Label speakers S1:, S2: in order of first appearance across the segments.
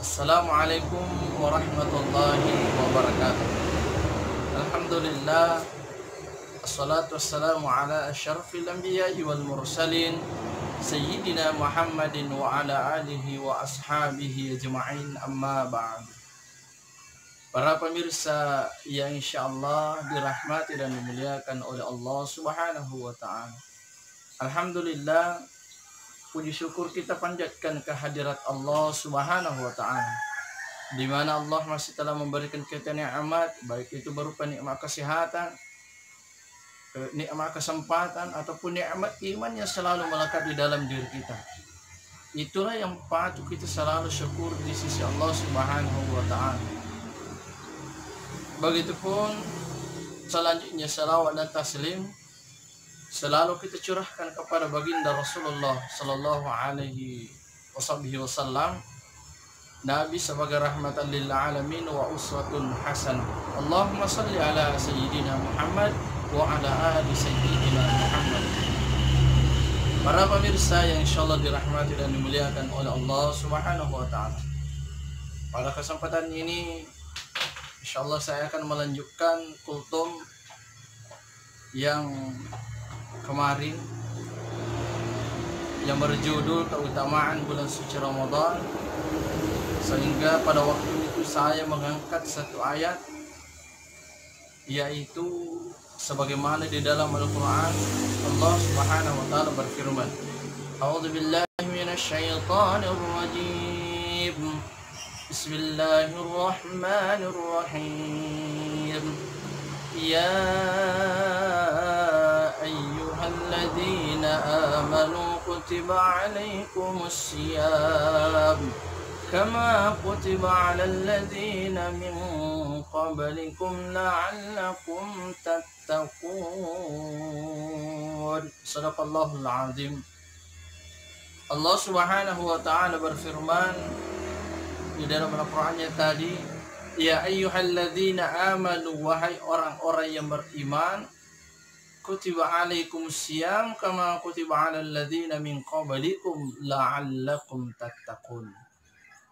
S1: Assalamualaikum warahmatullahi wabarakatuh. Alhamdulillah, assalatu wassalamu ala asyrafil anbiya'i wal mursalin Sayyidina Muhammadin wa ala alihi wa ashabihi ajma'in, amma ba'd. Para pemirsa yang insyaallah dirahmati dan dimuliakan oleh Allah subhanahu wa ta'ala, alhamdulillah, puji syukur kita panjatkan kehadirat Allah subhanahu wa ta'ala, di mana Allah masih telah memberikan kita nikmat, baik itu berupa nikmat kesehatan, nikmat kesempatan, ataupun nikmat iman yang selalu melekat di dalam diri kita. Itulah yang patut kita selalu syukur di sisi Allah subhanahu wa ta'ala. Begitupun selanjutnya salawat dan taslim selalu kita curahkan kepada baginda Rasulullah sallallahu alaihi wasallam, Nabi sebagai rahmatan lil alamin wa uswatun hasanah. Allahumma salli ala sayyidina Muhammad wa ala ali sayyidina Muhammad. Para pemirsa yang insyaallah dirahmati dan dimuliakan oleh Allah subhanahu wa ta'ala, pada kesempatan ini insyaallah saya akan melanjutkan kultum yang kemarin yang berjudul keutamaan bulan suci Ramadan, sehingga pada waktu itu saya mengangkat satu ayat, yaitu sebagaimana di dalam Al-Quran Allah subhanahu wa ta'ala berfirman, A'udzubillahi minasyaitonir rajim, Bismillahirrahmanirrahim, Ya الذين آمنوا كتب عليكم الصيام كما كتب على الذين من قبلكم لعلكم تتقون. صدق الله العظيم. Allah subhanahu wa ta'ala berfirman di dalam Al-Qur'annya tadi, Ya ayyuhalladzina amanu, wahai orang-orang yang beriman, kutiba alaikum siyam kama kutiba alal ladzina min qablikum la'allakum tattaqun.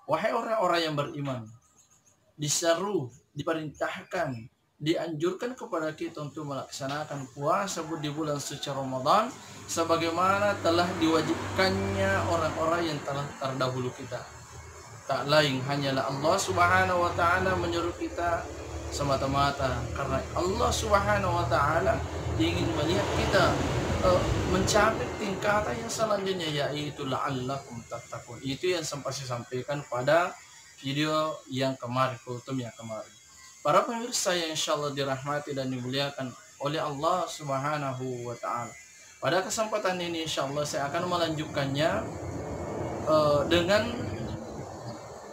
S1: Wahai orang-orang yang beriman, diseru, diperintahkan, dianjurkan kepada kita untuk melaksanakan puasa di bulan suci Ramadan sebagaimana telah diwajibkannya orang-orang yang telah terdahulu kita. Tak lain hanyalah Allah subhanahu wa ta'ala menyuruh kita semata-mata karena Allah subhanahu wa ta'ala ingin melihat kita mencapai tingkatan yang selanjutnya, yaitu la'allakum tattaqun. Itu yang sempat saya sampaikan pada video yang kemarin, kultum yang kemarin. Para pemirsa yang insyaallah dirahmati dan dimuliakan oleh Allah subhanahu wa ta'ala, pada kesempatan ini insyaallah saya akan melanjutkannya dengan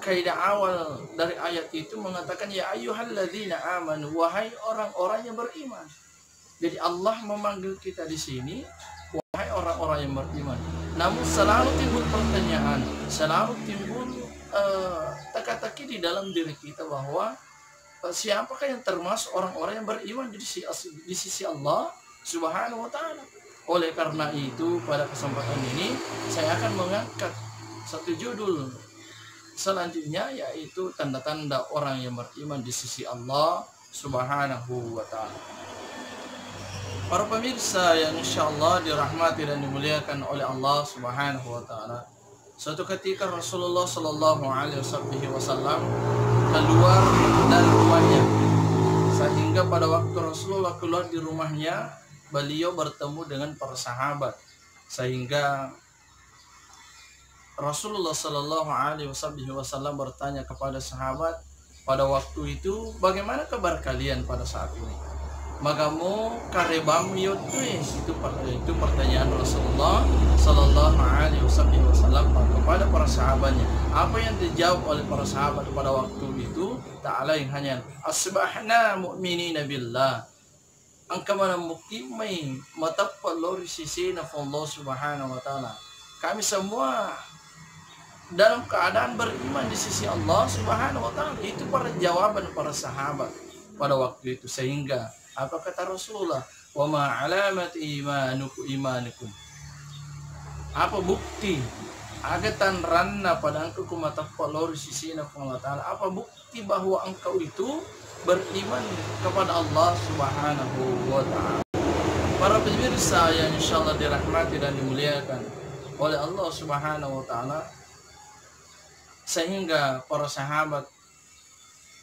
S1: kaidah awal dari ayat itu mengatakan, Ya ayyuhalladzina amanu, wahai orang-orang yang beriman. Jadi Allah memanggil kita di sini, wahai orang-orang yang beriman. Namun selalu timbul pertanyaan, selalu timbul teka-teki di dalam diri kita bahwa siapakah yang termasuk orang-orang yang beriman di sisi Allah subhanahu wa ta'ala. Oleh karena itu pada kesempatan ini saya akan mengangkat satu judul selanjutnya, yaitu tanda-tanda orang yang beriman di sisi Allah subhanahu wa ta'ala. Para pemirsa yang insyaallah dirahmati dan dimuliakan oleh Allah subhanahu wa ta'ala, suatu ketika Rasulullah sallallahu alaihi wasallam keluar dari rumahnya, sehingga pada waktu Rasulullah keluar di rumahnya, beliau bertemu dengan para sahabat, sehingga Rasulullah sallallahu alaihi wasallam bertanya kepada sahabat pada waktu itu, bagaimana kabar kalian pada saat ini? Magamu karebam yotwis, itu pertanyaan Rasulullah sallallahu alaihi wasallam kepada para sahabatnya. Apa yang dijawab oleh para sahabat pada waktu itu tak lain hanya asbahna mu'minina billah, angka mana mukimai matapallori sisina Allah subhanahu wa ta'ala. Kami semua dalam keadaan beriman di sisi Allah subhanahu wa ta'ala. Itu para jawaban para sahabat pada waktu itu. Sehingga apa kata Rasulullah? Wa ma alamat imanukum. Apa bukti agatan ranna pada engkau kumata palor sisina Allah Ta'ala. Apa bukti bahwa engkau itu beriman kepada Allah Subhanahu wa Ta'ala? Para pemirsa yang insyaallah dirahmati dan dimuliakan oleh Allah Subhanahu wa Ta'ala, sehingga para sahabat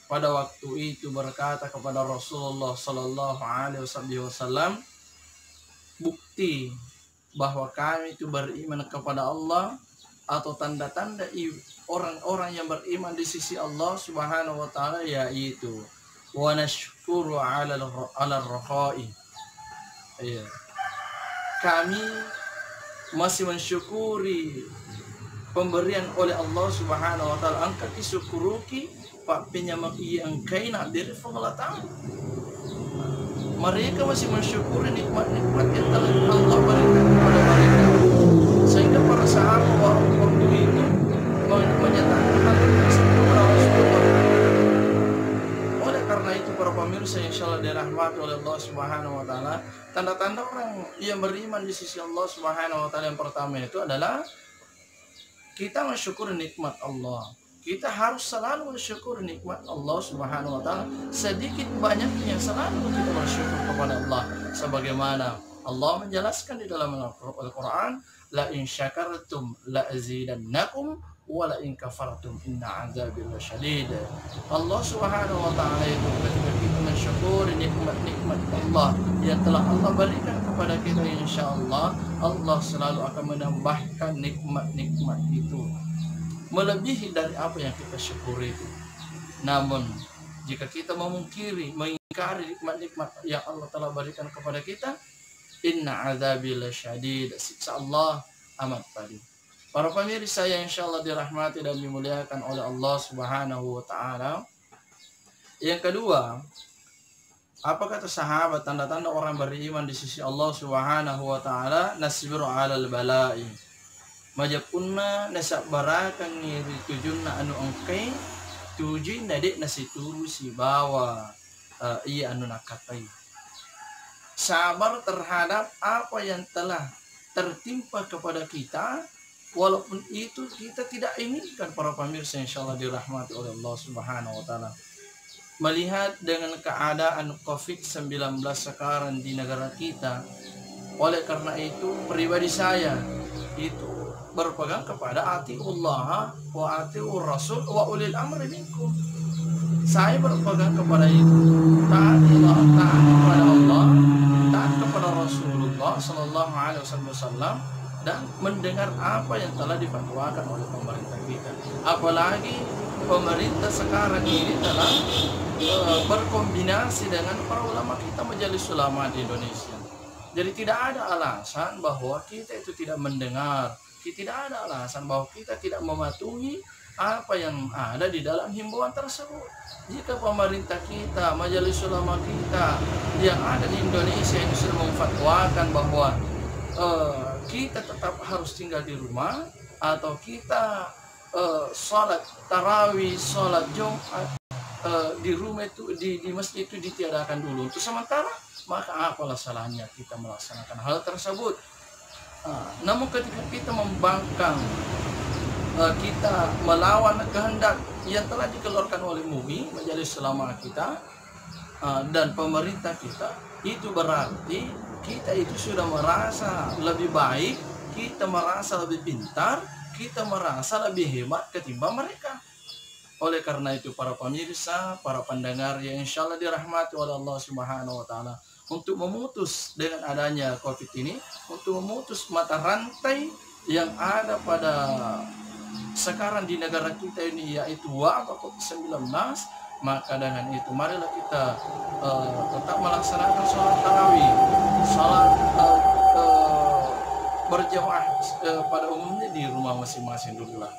S1: pada waktu itu berkata kepada Rasulullah Sallallahu Alaihi Wasallam, bukti bahwa kami itu beriman kepada Allah atau tanda-tanda orang-orang yang beriman di sisi Allah Subhanahu wa Ta'ala, yaitu wa nashkuru ala ar-rakhai. Iya. Kami masih mensyukuri pemberian oleh Allah Subhanahu wa Ta'ala. Angkat isukuruki pak pinyamak yang kaina dari Allah Ta'ala. Mereka masih mensyukuri nikmat-nikmat yang telah Allah berikan kepada mereka, sehingga para sahabat waktu itu menyatakan hal tersebut kepada Rasulullah. Oleh karena itu para pemirsa yang insyaallah dirahmati oleh Allah Subhanahu wa Ta'ala, tanda-tanda orang yang beriman di sisi Allah Subhanahu wa Ta'ala yang pertama itu adalah kita mensyukuri nikmat Allah. Kita harus selalu bersyukur nikmat Allah Subhanahu wa Ta'ala. Sedikit banyaknya selalu kita bersyukur kepada Allah, sebagaimana Allah menjelaskan di dalam Al-Qur'an, la in syakartum la azidannakum wa la in kafartum inna azabi lasyadid. Allah Subhanahu wa Ta'ala itu ketika kita mensyukuri nikmat-nikmat Allah yang telah Allah berikan kepada kita, insyaallah Allah selalu akan menambahkan nikmat-nikmat itu melebihi dari apa yang kita syukuri itu. Namun jika kita mengingkari nikmat-nikmat yang Allah telah berikan kepada kita, inna azabi lasyadid, siksa Allah amat pedih. Para pemirsa yang insyaallah dirahmati dan dimuliakan oleh Allah Subhanahu wa Ta'ala, yang kedua, apa kata sahabat tanda-tanda orang beriman di sisi Allah Subhanahu wa Ta'ala? Nasbiru 'alal bala'i, majapunna nasabarakan ngiri tujunna anu angkai tujuin nadik nasi turu si bawa iya anu nakatai. Sabar terhadap apa yang telah tertimpa kepada kita, walaupun itu kita tidak inginkan. Para pemirsa insyaallah dirahmati oleh Allah Subhanahu wa Ta'ala, melihat dengan keadaan COVID-19 sekarang di negara kita, oleh karena itu pribadi saya itu berpegang kepada atiullah wa atiur rasul wa ulil amri minkum. Saya berpegang kepada itu, taatilah, taat kepada Allah, taat kepada Rasulullah Sallallahu Alaihi Wasallam, dan mendengar apa yang telah difatwakan oleh pemerintah kita. Apalagi pemerintah sekarang ini telah berkombinasi dengan para ulama kita, majelis ulama di Indonesia. Jadi tidak ada alasan bahwa kita itu tidak mendengar, tidak ada alasan bahwa kita tidak mematuhi apa yang ada di dalam himbauan tersebut. Jika pemerintah kita, majelis ulama kita yang ada di Indonesia ini sudah memfatwakan bahwa kita tetap harus tinggal di rumah, atau kita sholat tarawih, sholat Jumat di rumah itu, di masjid itu ditiadakan dulu untuk sementara, maka apalah salahnya kita melaksanakan hal tersebut. Namun ketika kita membangkang, kita melawan kehendak yang telah dikeluarkan oleh MUI, majelis ulama kita, dan pemerintah kita, itu berarti kita itu sudah merasa lebih baik, kita merasa lebih pintar, kita merasa lebih hebat ketimbang mereka. Oleh karena itu para pemirsa, para pendengar yang insyaallah dirahmati oleh Allah Subhanahu wa Ta'ala, untuk memutus dengan adanya COVID ini, untuk memutus mata rantai yang ada pada sekarang di negara kita ini, yaitu wabah COVID-19, maka dengan itu marilah kita tetap melaksanakan sholat tarawih, sholat berjamaah pada umumnya di rumah masing-masing dulu lah.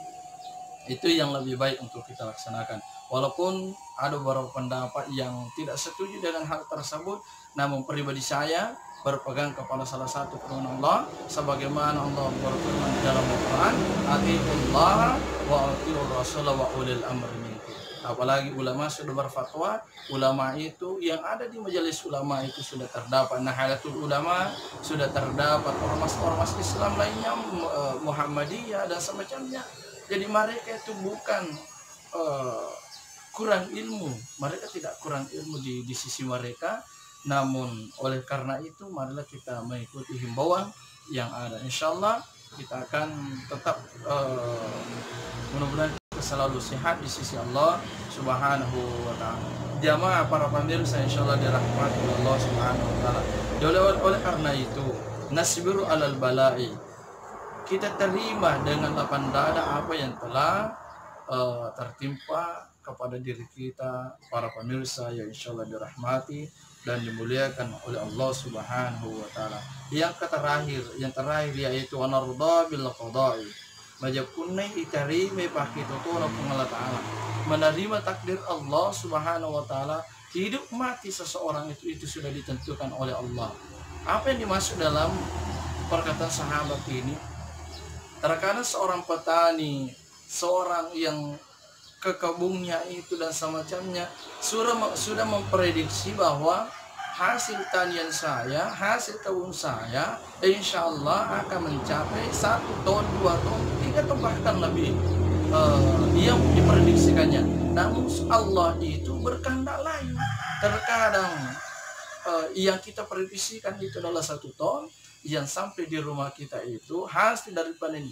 S1: Itu yang lebih baik untuk kita laksanakan. Walaupun ada beberapa pendapat yang tidak setuju dengan hal tersebut, namun pribadi saya berpegang kepada salah satu firman Allah, sebagaimana Allah berfirman dalam Al-Quran, atiullah wa atiur rasul wa ulil amri minkum. Apalagi ulama sudah berfatwa, ulama itu yang ada di majelis ulama itu sudah terdapat Nahdlatul Ulama, sudah terdapat ormas-ormas Islam lainnya, Muhammadiyah dan semacamnya. Jadi mereka itu bukan kurang ilmu, mereka tidak kurang ilmu di sisi mereka. Namun oleh karena itu marilah kita mengikuti himbauan yang ada. Insyaallah kita akan tetap mudah-mudahan kita selalu sehat di sisi Allah Subhanahu wa taala. Jamaah para pemirsa insyaallah dirahmati Allah Subhanahu wa taala. Oleh karena itu, nasbiru alal balai. Kita terima dengan lapang dada apa yang telah tertimpa kepada diri kita para pemirsa yang insyaallah dirahmati dan dimuliakan oleh Allah Subhanahu wa taala. Yang terakhir yaitu anarda bil qada'i. Majapunai itarime pakitotono kung Allah taala. Menerima takdir Allah Subhanahu wa taala, hidup mati seseorang itu sudah ditentukan oleh Allah. Apa yang dimaksud dalam perkataan sahabat ini? Terkadang seorang petani, seorang yang ke kebunnya itu dan semacamnya sudah memprediksi bahwa hasil tanian saya, hasil kebun saya insya Allah akan mencapai 1 ton, 2 ton, 3 ton bahkan lebih yang diprediksikannya. Namun Allah itu berkehendak lain. Terkadang yang kita prediksikan itu adalah 1 ton, yang sampai di rumah kita itu hasil dari panen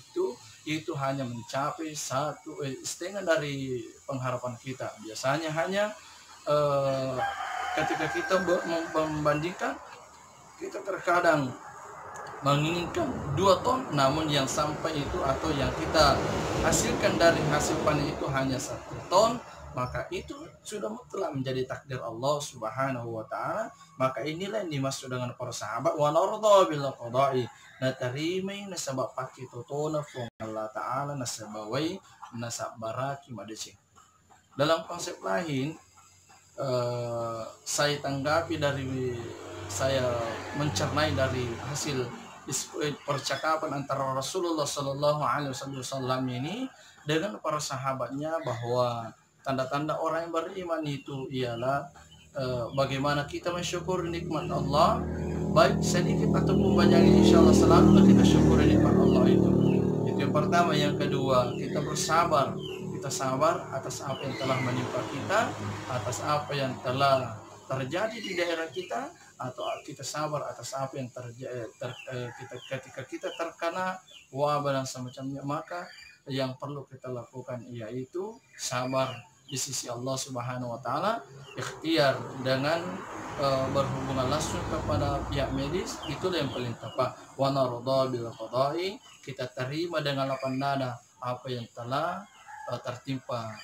S1: itu hanya mencapai 1,5 dari pengharapan kita. Biasanya hanya ketika kita membandingkan, kita terkadang menginginkan 2 ton, namun yang sampai itu atau yang kita hasilkan dari hasil panen itu hanya 1 ton, maka itu sudah mutlak menjadi takdir Allah Subhanahu wa taala. Maka inilah yang dimaksud dengan para sahabat wa narda bil qada'i. Natarimi nasabak pakitotona fung Allah taala nasabawai nasabaraki madeci. Dalam konsep lain saya tanggapi dari saya mencernai dari hasil percakapan antara Rasulullah Sallallahu Alaihi Wasallam ini dengan para sahabatnya, bahwa tanda-tanda orang yang beriman itu ialah bagaimana kita mensyukuri nikmat Allah, baik sedikit ataupun banyak, insya Allah selalu kita syukuri nikmat Allah itu. Itu yang pertama. Yang kedua, kita bersabar. Kita sabar atas apa yang telah menimpa kita, atas apa yang telah terjadi di daerah kita, atau kita sabar atas apa yang terjadi ketika kita terkena wabah dan semacamnya. Maka yang perlu kita lakukan yaitu sabar di sisi Allah Subhanahu wa taala, ikhtiar dengan berhubungan langsung kepada pihak medis, itulah yang paling tepat. Wa narda bil qada'i, kita terima dengan lapang dada apa yang telah tertimpa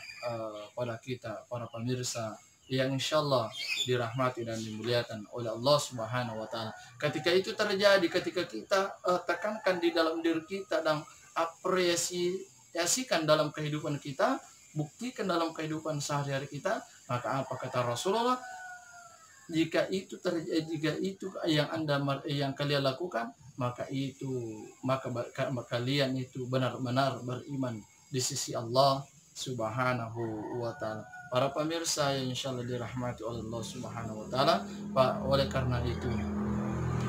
S1: pada kita para pemirsa yang insyaallah dirahmati dan dimuliakan oleh Allah Subhanahu wa taala. Ketika itu terjadi, ketika kita tekankan di dalam diri kita dan apresiasikan dalam kehidupan kita, buktikan dalam kehidupan sehari-hari kita, maka apa kata Rasulullah? Jika itu terjadi, jika itu yang kalian lakukan, maka kalian itu benar-benar beriman di sisi Allah Subhanahu wa taala. Para pemirsa yang insyaallah dirahmati oleh Allah Subhanahu wa taala, oleh karena itu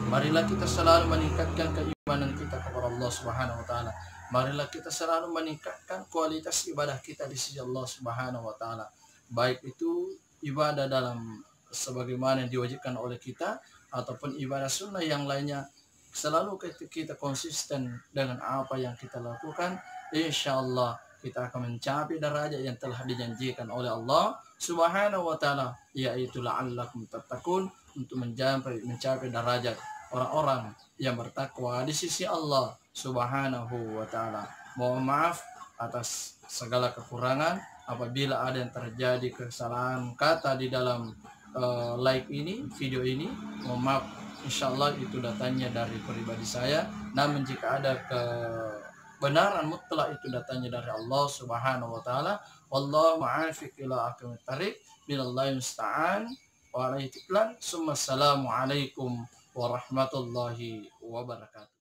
S1: marilah kita selalu meningkatkan keimanan kita kepada Allah Subhanahu wa taala. Marilah kita selalu meningkatkan kualitas ibadah kita di sisi Allah Subhanahu wa taala. Baik itu ibadah dalam sebagaimana yang diwajibkan oleh kita, ataupun ibadah sunnah yang lainnya. Selalu kita konsisten dengan apa yang kita lakukan, insyaallah kita akan mencapai derajat yang telah dijanjikan oleh Allah Subhanahu wa taala, yaitu la'allakum tattaqun, untuk mencapai derajat orang-orang yang bertakwa di sisi Allah Subhanahu wa taala. Mohon maaf atas segala kekurangan apabila ada yang terjadi kesalahan kata di dalam live ini, video ini. Mohon maaf, insyaallah itu datanya dari pribadi saya. Namun jika ada kebenaran mutlak, itu datanya dari Allah Subhanahu wa taala. Wallahu mu'afiq ila aqwamit thariq, billahi musta'an wa alaihi tiklan. Assalamu alaikum warahmatullahi wabarakatuh.